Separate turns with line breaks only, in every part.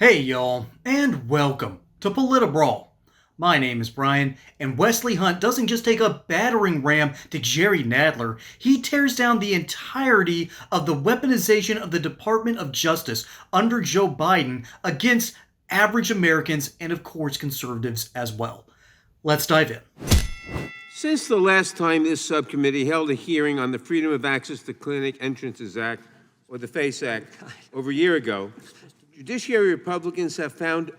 Hey y'all, and welcome to Politibrawl. My name is Brian, and Wesley Hunt doesn't just take a battering ram to Jerry Nadler, he tears down the entirety of the weaponization of the Department of Justice under Joe Biden against average Americans and, of course, conservatives as well. Let's dive in.
Since the last time this subcommittee held a hearing on the Freedom of Access to Clinic Entrances Act, or the FACE Act, over a year ago, Judiciary Republicans have found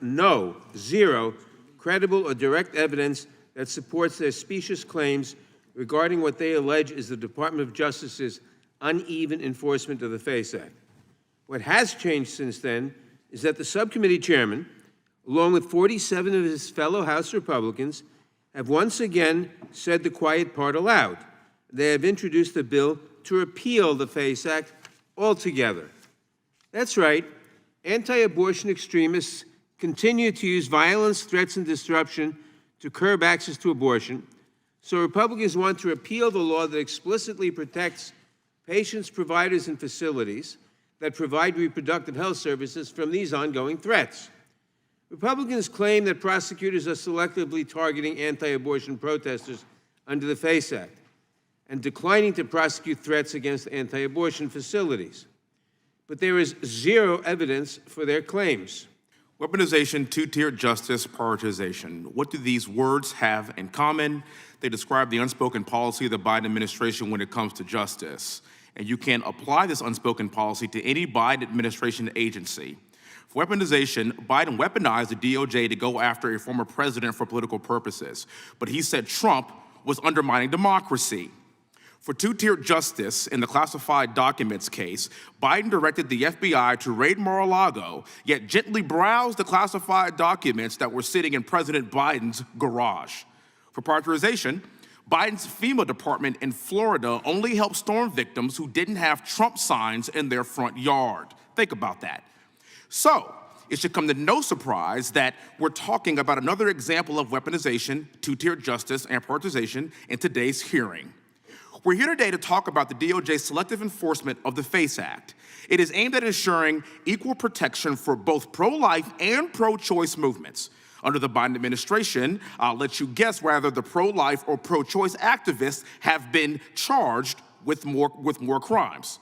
zero, credible or direct evidence that supports their specious claims regarding what they allege is the Department of Justice's uneven enforcement of the FACE Act. What has changed since then is that the subcommittee chairman, along with 47 of his fellow House Republicans, have once again said the quiet part aloud. They have introduced a bill to repeal the FACE Act altogether. That's right. Anti-abortion extremists continue to use violence, threats, and disruption to curb access to abortion. So Republicans want to repeal the law that explicitly protects patients, providers, and facilities that provide reproductive health services from these ongoing threats. Republicans claim that prosecutors are selectively targeting anti-abortion protesters under the FACE Act and declining to prosecute threats against anti-abortion facilities. But there is zero evidence for their claims.
Weaponization, two-tiered justice, prioritization. What do these words have in common? They describe the unspoken policy of the Biden administration when it comes to justice. And you can apply this unspoken policy to any Biden administration agency. For weaponization, Biden weaponized the DOJ to go after a former president for political purposes. But he said Trump was undermining democracy. For two-tiered justice in the classified documents case, Biden directed the FBI to raid Mar-a-Lago, yet gently browse the classified documents that were sitting in President Biden's garage. For prioritization, Biden's FEMA department in Florida only helped storm victims who didn't have Trump signs in their front yard. Think about that. So, it should come to no surprise that we're talking about another example of weaponization, two-tiered justice, and prioritization in today's hearing. We're here today to talk about the DOJ's selective enforcement of the FACE Act. It is aimed at ensuring equal protection for both pro-life and pro-choice movements. Under the Biden administration, I'll let you guess whether the pro-life or pro-choice activists have been charged with more crimes.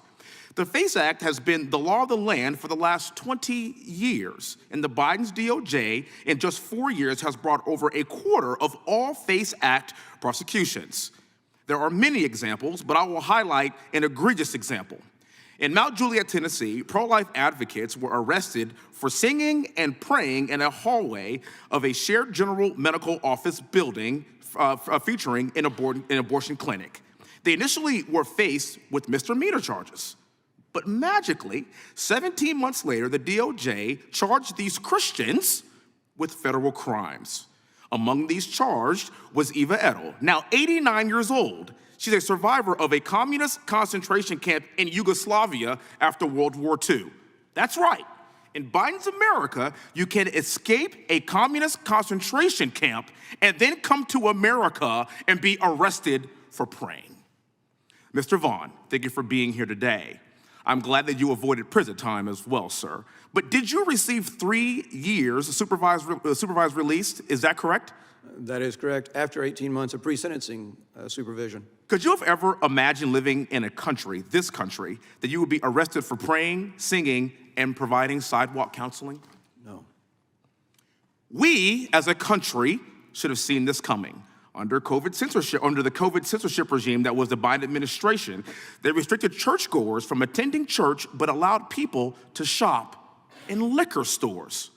The FACE Act has been the law of the land for the last 20 years, and the Biden's DOJ in just 4 years has brought over a quarter of all FACE Act prosecutions. There are many examples, but I will highlight an egregious example. In Mount Juliet, Tennessee, pro-life advocates were arrested for singing and praying in a hallway of a shared general medical office building featuring an abortion clinic. They initially were faced with misdemeanor charges. But magically, 17 months later, the DOJ charged these Christians with federal crimes. Among these charged was Eva Edel, now 89 years old. She's a survivor of a communist concentration camp in Yugoslavia after World War II. That's right. In Biden's America, you can escape a communist concentration camp and then come to America and be arrested for praying. Mr. Vaughn, thank you for being here today. I'm glad that you avoided prison time as well, sir. But did you receive 3 years supervised release? Is that correct?
That is correct, after 18 months of pre-sentencing supervision.
Could you have ever imagined living in a country, this country, that you would be arrested for praying, singing, and providing sidewalk counseling?
No.
We, as a country, should have seen this coming. Under the COVID censorship regime that was the Biden administration, they restricted churchgoers from attending church but allowed people to shop in liquor stores.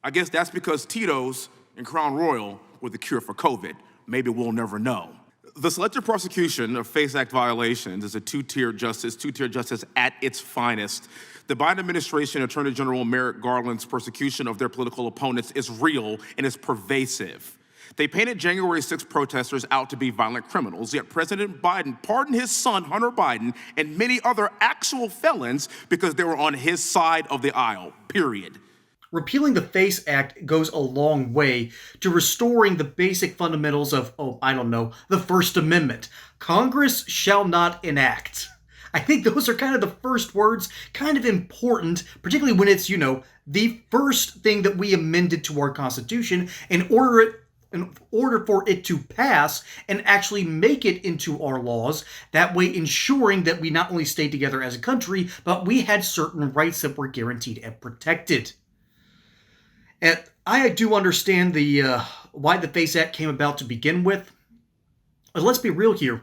I guess that's because Tito's and Crown Royal were the cure for COVID. Maybe we'll never know. The selective prosecution of FACE Act violations is a two-tiered justice at its finest. The Biden administration Attorney General Merrick Garland's persecution of their political opponents is real and is pervasive. They painted January 6th protesters out to be violent criminals, yet President Biden pardoned his son, Hunter Biden, and many other actual felons because they were on his side of the aisle, period.
Repealing the FACE Act goes a long way to restoring the basic fundamentals of, the First Amendment. Congress shall not enact. I think those are kind of the first words, kind of important, particularly when it's, the first thing that we amended to our Constitution in order for it to pass and actually make it into our laws, that way ensuring that we not only stayed together as a country, but we had certain rights that were guaranteed and protected. And I do understand the why the FACE Act came about to begin with. But let's be real here.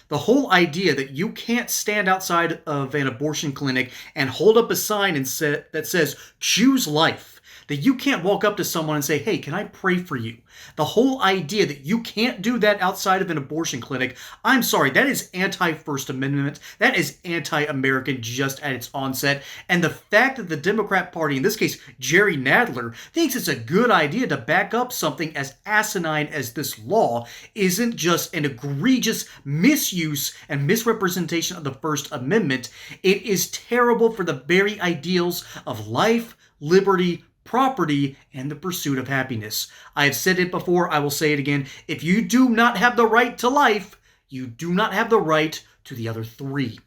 The whole idea that you can't stand outside of an abortion clinic and hold up a sign that says, choose life. That you can't walk up to someone and say, hey, can I pray for you? The whole idea that you can't do that outside of an abortion clinic, I'm sorry, that is anti-First Amendment. That is anti-American just at its onset. And the fact that the Democrat Party, in this case, Jerry Nadler, thinks it's a good idea to back up something as asinine as this law isn't just an egregious misuse and misrepresentation of the First Amendment. It is terrible for the very ideals of life, liberty, property, and the pursuit of happiness. I have said it before, I will say it again. If you do not have the right to life, you do not have the right to the other three,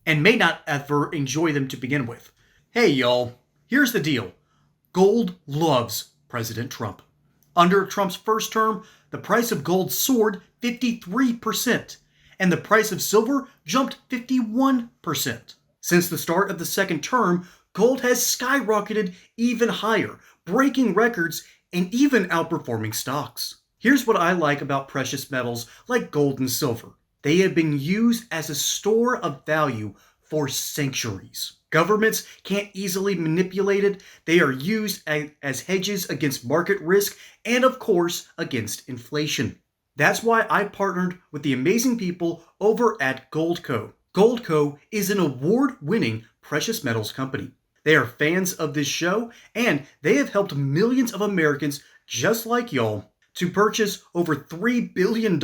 and may not ever enjoy them to begin with. Hey y'all, here's the deal. Gold loves President Trump. Under Trump's first term, the price of gold soared 53%, and the price of silver jumped 51%. Since the start of the second term, gold has skyrocketed even higher, breaking records and even outperforming stocks. Here's what I like about precious metals like gold and silver. They have been used as a store of value for centuries. Governments can't easily manipulate it. They are used as hedges against market risk and, of course, against inflation. That's why I partnered with the amazing people over at Goldco. Goldco is an award-winning precious metals company. They are fans of this show, and they have helped millions of Americans just like y'all to purchase over $3 billion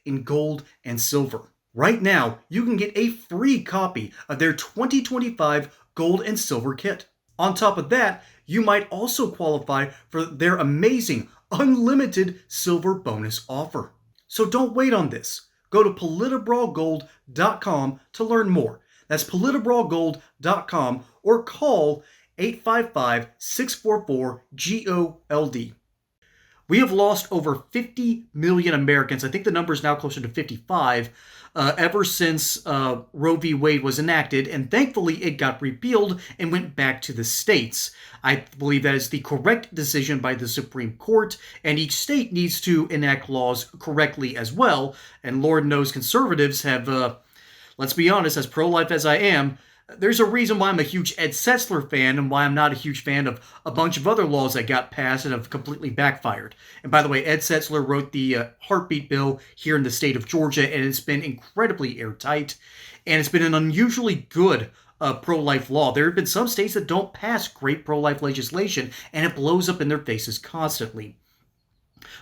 in gold and silver. Right now, you can get a free copy of their 2025 gold and silver kit. On top of that, you might also qualify for their amazing unlimited silver bonus offer. So don't wait on this. Go to politibrawlgold.com to learn more. That's politibrawlgold.com or call 855-644-GOLD. We have lost over 50 million Americans. I think the number is now closer to 55 ever since Roe v. Wade was enacted, and thankfully it got repealed and went back to the states. I believe that is the correct decision by the Supreme Court, and each state needs to enact laws correctly as well. And Lord knows conservatives have, let's be honest, as pro-life as I am, there's a reason why I'm a huge Ed Setzler fan and why I'm not a huge fan of a bunch of other laws that got passed and have completely backfired. And by the way, Ed Setzler wrote the heartbeat bill here in the state of Georgia, and it's been incredibly airtight, and it's been an unusually good pro-life law. There have been some states that don't pass great pro-life legislation, and it blows up in their faces constantly.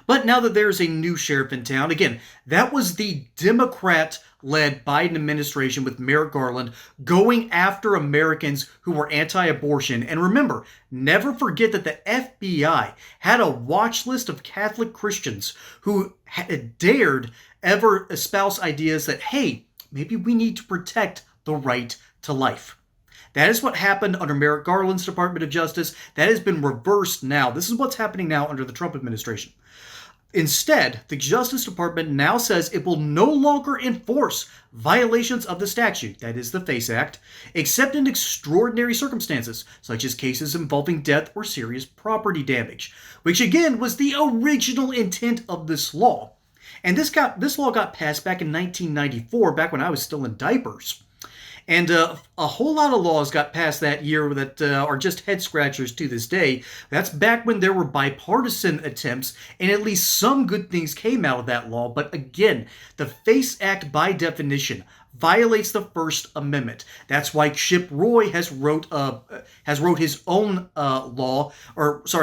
But now that there's a new sheriff in town, again, that was the Democrat-led Biden administration with Merrick Garland going after Americans who were anti-abortion. And remember, never forget that the FBI had a watch list of Catholic Christians who had dared ever espouse ideas that, hey, maybe we need to protect the right to life. That is what happened under Merrick Garland's Department of Justice. That has been reversed now. This is what's happening now under the Trump administration. Instead, the Justice Department now says it will no longer enforce violations of the statute, that is the FACE Act, except in extraordinary circumstances, such as cases involving death or serious property damage, which again was the original intent of this law. And this law got passed back in 1994, back when I was still in diapers. And a whole lot of laws got passed that year that are just head scratchers to this day. That's back when there were bipartisan attempts, and at least some good things came out of that law. But again, the FACE Act, by definition, violates the First Amendment. That's why Chip Roy has wrote his own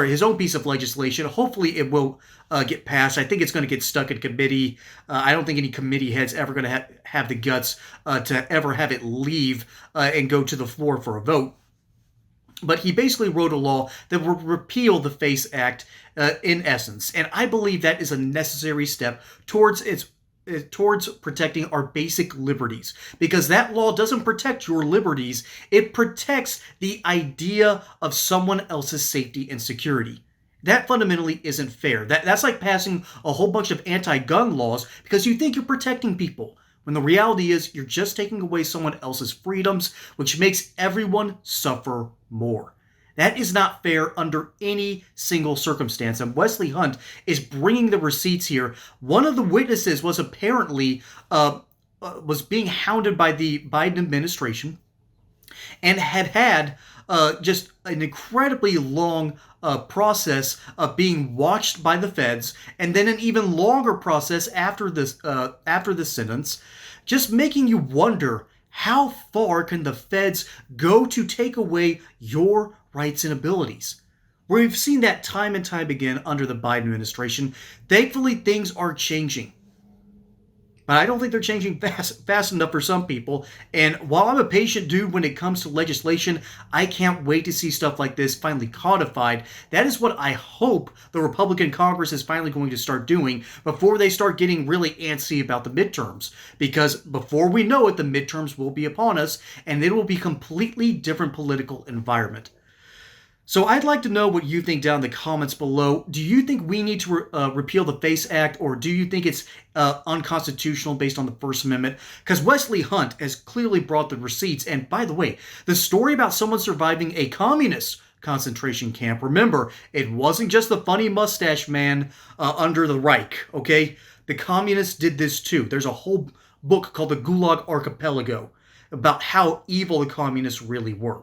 his own piece of legislation. Hopefully, it will get passed. I think it's going to get stuck in committee. I don't think any committee head's ever going to have the guts to ever have it leave and go to the floor for a vote. But he basically wrote a law that would repeal the FACE Act in essence. And I believe that is a necessary step towards its towards protecting our basic liberties, because that law doesn't protect your liberties. It protects the idea of someone else's safety and security. That fundamentally isn't fair. That's like passing a whole bunch of anti-gun laws because you think you're protecting people, when the reality is you're just taking away someone else's freedoms, which makes everyone suffer more. That is not fair under any single circumstance. And Wesley Hunt is bringing the receipts here. One of the witnesses was apparently was being hounded by the Biden administration and had just an incredibly long process of being watched by the feds, and then an even longer process after the sentence, just making you wonder, how far can the feds go to take away your rights and abilities? We've seen that time and time again under the Biden administration. Thankfully, things are changing. But I don't think they're changing fast enough for some people. And while I'm a patient dude when it comes to legislation, I can't wait to see stuff like this finally codified. That is what I hope the Republican Congress is finally going to start doing before they start getting really antsy about the midterms. Because before we know it, the midterms will be upon us, and it will be a completely different political environment. So I'd like to know what you think down in the comments below. Do you think we need to repeal the FACE Act, or do you think it's unconstitutional based on the First Amendment? Because Wesley Hunt has clearly brought the receipts. And by the way, the story about someone surviving a communist concentration camp, remember, it wasn't just the funny mustache man under the Reich, okay? The communists did this too. There's a whole book called the Gulag Archipelago about how evil the communists really were.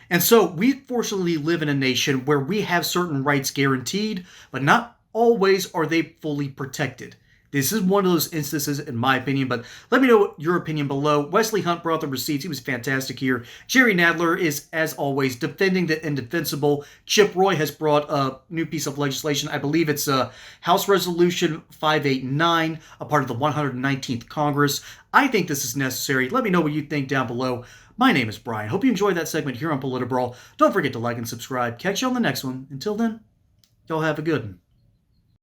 And so we fortunately live in a nation where we have certain rights guaranteed, but not always are they fully protected. This is one of those instances, in my opinion, but let me know your opinion below. Wesley Hunt brought the receipts. He was fantastic here. Jerry Nadler is, as always, defending the indefensible. Chip Roy has brought a new piece of legislation. I believe it's House Resolution 589, a part of the 119th Congress. I think this is necessary. Let me know what you think down below. My name is Brian. Hope you enjoyed that segment here on Politibrawl. Don't forget to like and subscribe. Catch you on the next one. Until then, y'all have a good one.